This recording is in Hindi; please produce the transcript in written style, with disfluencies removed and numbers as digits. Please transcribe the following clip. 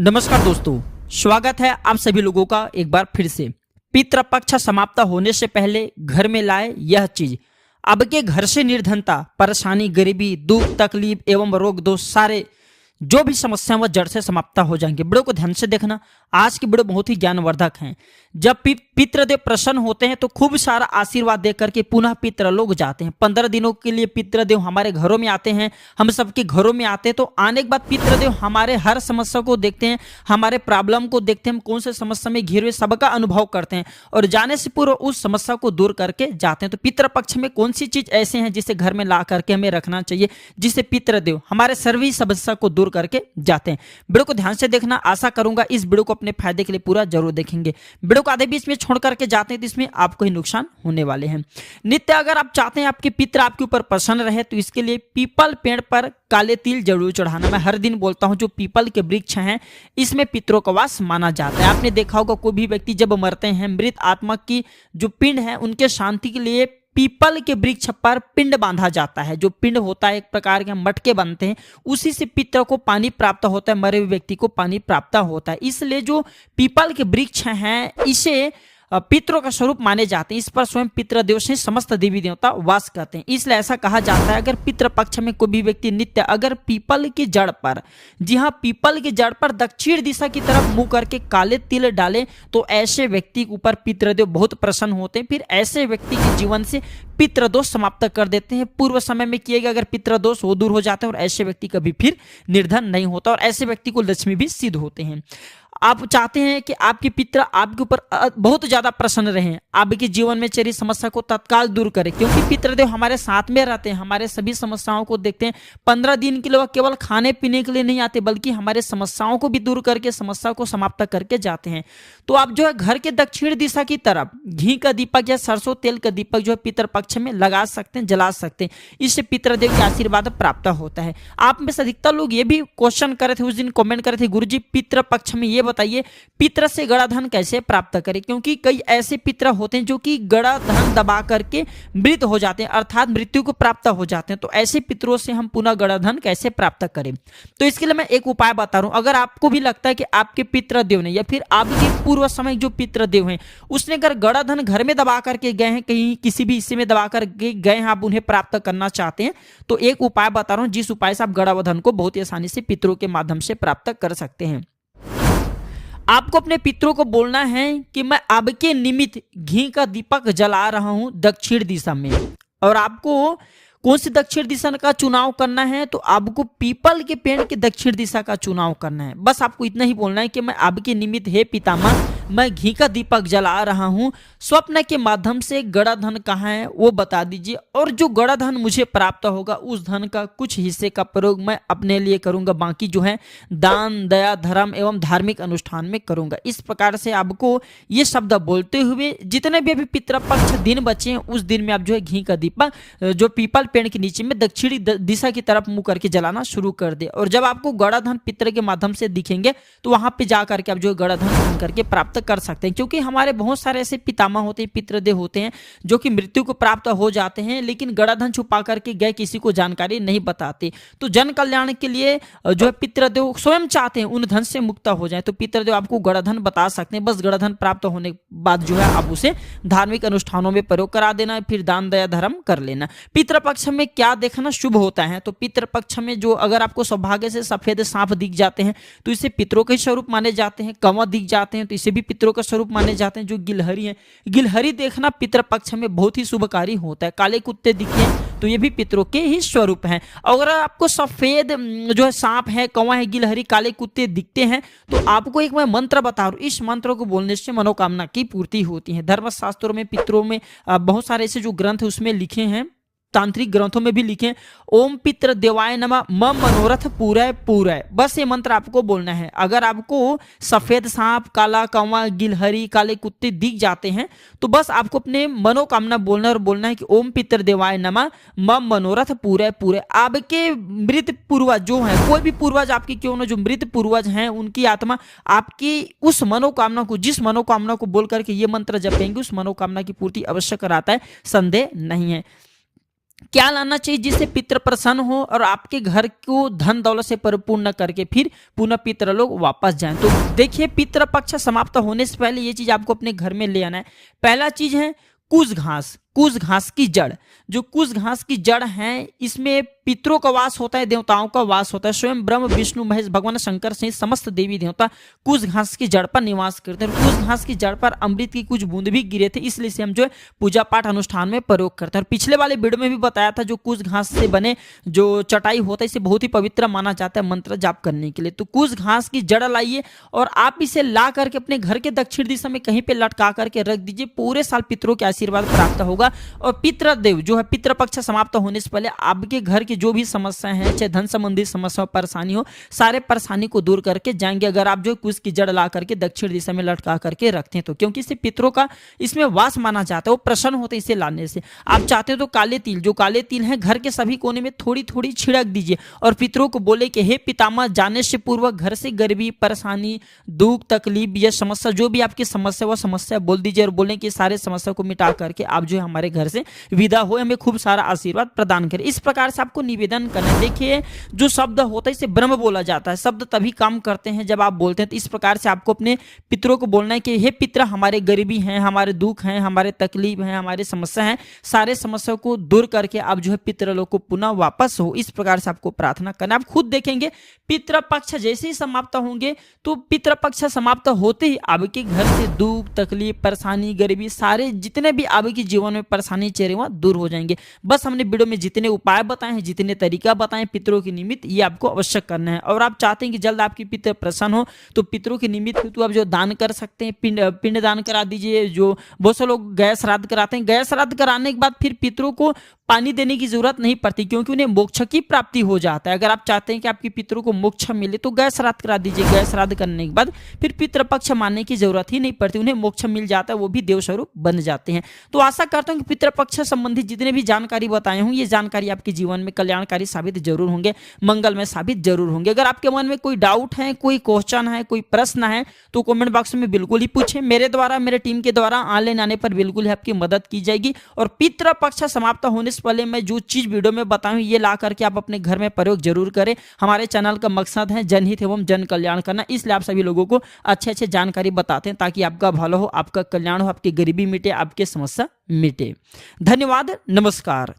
नमस्कार दोस्तों, स्वागत है आप सभी लोगों का एक बार फिर से। पितृपक्ष समाप्त होने से पहले घर में लाए यह चीज अब के घर से निर्धनता, परेशानी, गरीबी, दुख, तकलीफ एवं रोग दोष सारे जो भी समस्या वह जड़ से समाप्त हो जाएंगे। वीडियो को ध्यान से देखना, आज की वीडियो बहुत ही ज्ञानवर्धक है। जब पितृदेव प्रसन्न होते हैं तो खूब सारा आशीर्वाद दे करके पुनः पितृ लोग जाते हैं। 15 दिनों के लिए पितृदेव हमारे घरों में आते हैं, हम सबके घरों में आते हैं। तो आने के बाद पितृदेव हमारे हर समस्या को देखते हैं, हमारे प्रॉब्लम को देखते हैं, हम कौन से समस्या में घिरे हुए सबका अनुभव करते हैं और जाने से पूर्व उस समस्या को दूर करके जाते हैं। तो पितृपक्ष में कौन सी चीज ऐसे हैं जिसे घर में ला करके हमें रखना चाहिए, जिससे पितृदेव हमारे सभी समस्या को दूर करके जाते हैं। वीडियो को ध्यान से देखना, आशा करूंगा इस वीडियो को अपने फायदे के लिए पूरा जरूर देखेंगे। वीडियो को आधे बीच में छोड़ करके जाते हैं तो इसमें आपको ही नुकसान होने वाले हैं। नित्य अगर आप चाहते हैं आपके पितृ आपके ऊपर प्रसन्न रहे तो इसके लिए पीपल पेड़ पर काले तिल जरूर चढ़ाना। मैं हर दिन बोलता हूं, जो पीपल के वृक्ष हैं इसमें पितरों का वास माना जाता है। आपने देखा होगा कोई भी व्यक्ति जब मरते हैं, मृत आत्मा की जो पिंड है उनके शांति के लिए पीपल के वृक्ष पर पिंड बांधा जाता है। जो पिंड होता है एक प्रकार के मटके बनते हैं, उसी से पितर को पानी प्राप्त होता है, मरे हुए व्यक्ति को पानी प्राप्त होता है। इसलिए जो पीपल के वृक्ष हैं इसे पितरों का स्वरूप माने जाते हैं। इस पर स्वयं पितृदेव से समस्त देवी देवता वास करते हैं। इसलिए ऐसा कहा जाता है अगर पितृपक्ष में कोई भी व्यक्ति नित्य अगर पीपल की जड़ पर, जी हाँ, पीपल की जड़ पर दक्षिण दिशा की तरफ मुंह करके काले तिल डाले तो ऐसे व्यक्ति के ऊपर पितृदेव बहुत प्रसन्न होते हैं। फिर ऐसे व्यक्ति के जीवन से पितृदोष समाप्त कर देते हैं। पूर्व समय में किए गए अगर पितृदोष वो दूर हो जाते हैं और ऐसे व्यक्ति कभी फिर निर्धन नहीं होता और ऐसे व्यक्ति को लक्ष्मी भी सिद्ध होते हैं। आप चाहते हैं कि आपके पितृ आपके ऊपर बहुत ज्यादा प्रसन्न रहें, आपके जीवन में चली समस्या को तत्काल दूर करें, क्योंकि पितृदेव हमारे साथ में रहते हैं, हमारे सभी समस्याओं को देखते हैं। 15 दिन के लिए वह केवल खाने पीने के लिए नहीं आते बल्कि हमारे समस्याओं को भी दूर करके समस्या को समाप्त करके जाते हैं। तो आप जो है घर के दक्षिण दिशा की तरफ घी का दीपक या सरसों तेल का दीपक जो है पितृपक्ष में लगा सकते हैं, जला सकते हैं। इससे पितृदेव के आशीर्वाद प्राप्त होता है। आप में से अधिकतर लोग ये भी क्वेश्चन करे थे, उस दिन कमेंट करे थे, गुरुजी पितृपक्ष में ये बताइए पितृ से गड़ा धन कैसे प्राप्त करें, क्योंकि कई ऐसे पितृ होते हैं जो कि गड़ा धन दबा करके मृत हो जाते हैं, अर्थात मृत्यु को प्राप्त हो जाते हैं। तो ऐसे पितरों से हम पुनः गड़ा धन कैसे प्राप्त करें, तो इसके लिए मैं एक उपाय बता रहा हूं। अगर आपको भी लगता है कि आपके पितृदेव ने या फिर आपके पूर्व समय जो पितृदेव हैं उसने अगर गड़ा धन घर में दबा करके गए हैं, कहीं किसी भी हिस्से में दबा कर गए हैं, आप उन्हें प्राप्त करना चाहते हैं तो एक उपाय बता रहा हूं, जिस उपाय से आप गड़ा धन को बहुत ही आसानी से पितरों के माध्यम से प्राप्त कर सकते हैं। आपको अपने पितरों को बोलना है कि मैं आपके निमित्त घी का दीपक जला रहा हूं दक्षिण दिशा में। और आपको कौन सी दक्षिण दिशा का चुनाव करना है, तो आपको पीपल के पेड़ की दक्षिण दिशा का चुनाव करना है। बस आपको इतना ही बोलना है कि मैं आपके निमित्त हे पितामह मैं घी का दीपक जला रहा हूं, स्वप्न के माध्यम से गड़ा धन कहाँ है वो बता दीजिए, और जो गड़ा धन मुझे प्राप्त होगा उस धन का कुछ हिस्से का प्रयोग मैं अपने लिए करूंगा, बाकी जो है दान, दया, धर्म एवं धार्मिक अनुष्ठान में करूंगा। इस प्रकार से आपको ये शब्द बोलते हुए जितने भी अभी पितृपक्ष दिन बचे हैं उस दिन में आप जो है घी का दीपक जो पीपल पेड़ के नीचे में दक्षिणी दिशा की तरफ मुंह करके जलाना शुरू कर दे। और जब आपको गड़ा धन पितर के माध्यम से दिखेंगे तो वहां पे जा करके आप जो है गड़ा धन करके प्राप्त कर सकते हैं, क्योंकि हमारे बहुत सारे ऐसे पितामह होते हैं, पितृदेव होते हैं जो कि मृत्यु को प्राप्त हो जाते हैं लेकिन गड़ा धन छुपा करके गए, किसी को जानकारी नहीं बताते। तो जन कल्याण के लिए जो है पितृदेव स्वयं चाहते हैं उन धन से मुक्त हो जाए, तो पितृदेव आपको गड़ा धन बता सकते हैं। बस गड़ा धन प्राप्त होने के बाद जो है आप उसे धार्मिक अनुष्ठानों में प्रयोग करा देना, फिर दान दया धर्म कर लेना। पितृपक्ष में क्या देखना शुभ होता है, तो पितृपक्ष में जो अगर आपको सौभाग्य से सफेद सांप दिख जाते हैं तो इसे पितरों के स्वरूप माने जाते हैं। कंवल दिख जाते हैं तो इसे भी पितरों का स्वरूप माने जाते हैं। जो गिलहरी है, गिलहरी देखना पितृपक्ष में बहुत ही शुभकारी होता है। काले कुत्ते दिखे तो ये भी पितरों के ही स्वरूप हैं। अगर आपको सफेद जो है सांप है, कौवा है, गिलहरी, काले कुत्ते दिखते हैं तो आपको एक मैं मंत्र बता रहा हूं, इस मंत्र को बोलने से मनोकामना की पूर्ति होती है। धर्मशास्त्रों में पितरों में बहुत सारे ऐसे जो ग्रंथ है उसमें लिखे हैं, तांत्रिक ग्रंथों में भी लिखे, ओम पितृ देवाय नमः मम मनोरथ पूरय पूरय। बस ये मंत्र आपको बोलना है। अगर आपको सफेद सांप, काला कौवा, गिलहरी, काले कुत्ते दिख जाते हैं तो बस आपको अपने मनोकामना बोलना और बोलना है कि ओम पितृ देवाय नमः मम मनोरथ पूरय पूरय। आपके मृत पूर्वज जो है, कोई भी पूर्वज आपके क्यों ना, जो मृत पूर्वज हैं उनकी आत्मा आपकी उस मनोकामना को, जिस मनोकामना को बोल करके ये मंत्र जपेंगे उस मनोकामना की पूर्ति अवश्य कराता है, संदेह नहीं है। क्या लाना चाहिए जिससे पितृ प्रसन्न हो और आपके घर को धन दौलत से परिपूर्ण करके फिर पुनः पितृ लोग वापस जाएं। तो देखिए, पितृ पक्ष समाप्त होने से पहले ये चीज आपको अपने घर में ले आना है। पहला चीज है कुश घास। कुश घास की जड़, जो कुश घास की जड़ है, इसमें पितरों का वास होता है, देवताओं का वास होता है। स्वयं ब्रह्म विष्णु महेश भगवान शंकर सहित समस्त देवी देवता कुश घास की जड़ पर निवास करते हैं। कुश घास की जड़ पर अमृत की कुछ बूंद भी गिरे थे, इसलिए से हम जो है पूजा पाठ अनुष्ठान में प्रयोग करते हैं। और पिछले वाले वीडियो में भी बताया था, जो कुश घास से बने जो चटाई होता है, इसे बहुत ही पवित्र माना जाता है मंत्र जाप करने के लिए। तो कुश घास की जड़ लाइए और आप इसे ला करके अपने घर के दक्षिण दिशा में कहीं पे लटका करके रख दीजिए। पूरे साल पितरों के आशीर्वाद प्राप्त होगा। और पितृदेव जो है, पितृपक्ष समाप्त होने से पहले आपके घर की जो भी समस्याएं हैं, चाहे धन संबंधी समस्या परेशानी हो, सारे परेशानी को दूर करके जाएंगे अगर आप जो कुश की जड़ ला करके दक्षिण दिशा में लटका करके रखते हैं तो। क्योंकि इसे पितरों का इसमें वास माना जाता है, वो प्रसन्न होते इसे लाने से। आप चाहते हो तो काले तिल, जो काले तिल हैं, घर के सभी कोने में थोड़ी थोड़ी छिड़क दीजिए और पितरों को बोले कि हे पितामह, जाने से पूर्व घर से गरीबी, परेशानी, दुख, तकलीफ या समस्या, जो भी आपकी समस्या वो समस्या बोल दीजिए और बोलें कि सारे समस्या को मिटा करके आप जो है हमारे घर से विदा हो, हमें खूब सारा आशीर्वाद प्रदान करें। इस प्रकार से आपको निवेदन करना है। देखिए, जो शब्द होता है इसे ब्रह्म बोला जाता है। शब्द तभी काम करते हैं जब आप बोलते हैं। तो इस प्रकार से आपको अपने पितरों को बोलना है कि हे पितर, हमारे गरीबी हैं, हमारे दुख हैं, हमारे तकलीफ हैं, हमारे समस्या हैं, सारे समस्या को दूर करके आप जो है पितृ लोग को पुनः वापस हो। इस प्रकार से आपको प्रार्थना करना। आप खुद देखेंगे पितृ पक्ष जैसे ही समाप्त होंगे तो पितृ पक्ष समाप्त होते ही आपके घर से दुख, तकलीफ, परेशानी, गरीबी, सारे जितने भी आपके जीवन में परेशानी चेहरे वहां दूर हो जाएंगे। बस हमने वीडियो में जितने उपाय बताए हैं, जितने तरीका बताए पितरों के निमित्त, ये आपको अवश्य करना है। और आप चाहते हैं कि जल्द आपकी पितृ प्रसन्न हो तो पितरों के निमित्त तो आप जो दान कर सकते हैं, पिंड दान करा दीजिए। जो बहुत से लोग गैस श्राद्ध कराते हैं, गैस श्राद्ध कराने के बाद फिर पितरों को पानी देने की जरूरत नहीं पड़ती, क्योंकि उन्हें मोक्ष की प्राप्ति हो जाता है। अगर आप चाहते हैं कि आपके पितरों को मोक्ष मिले तो गैस श्राद्ध करा दीजिए। गैस श्राद्ध करने के बाद फिर पितृपक्ष मानने की जरूरत ही नहीं पड़ती, उन्हें मोक्ष मिल जाता है, वो भी देव स्वरूप बन जाते हैं। तो आशा करता हूं कि पितृपक्ष संबंधी जितने भी जानकारी बताए हूं, ये जानकारी आपके जीवन में कल्याणकारी साबित जरूर होंगे, मंगलमय साबित जरूर होंगे। अगर आपके मन में कोई डाउट है, कोई क्वेश्चन है, कोई प्रश्न है तो कमेंट बॉक्स में बिल्कुल ही पूछें। मेरे द्वारा, मेरे टीम के द्वारा ऑनलाइन आने पर बिल्कुल ही आपकी मदद की जाएगी। और पितृपक्ष समाप्त होने से पहले मैं जो चीज वीडियो में बताऊं, ये ला करके आप अपने घर में प्रयोग जरूर करें। हमारे चैनल का मकसद है जनहित एवं जन कल्याण करना, इसलिए आप सभी लोगों को अच्छे जानकारी बताते हैं ताकि आपका भला हो, आपका कल्याण हो, आपकी गरीबी मिटे, आपकी समस्या मिटे। धन्यवाद, नमस्कार।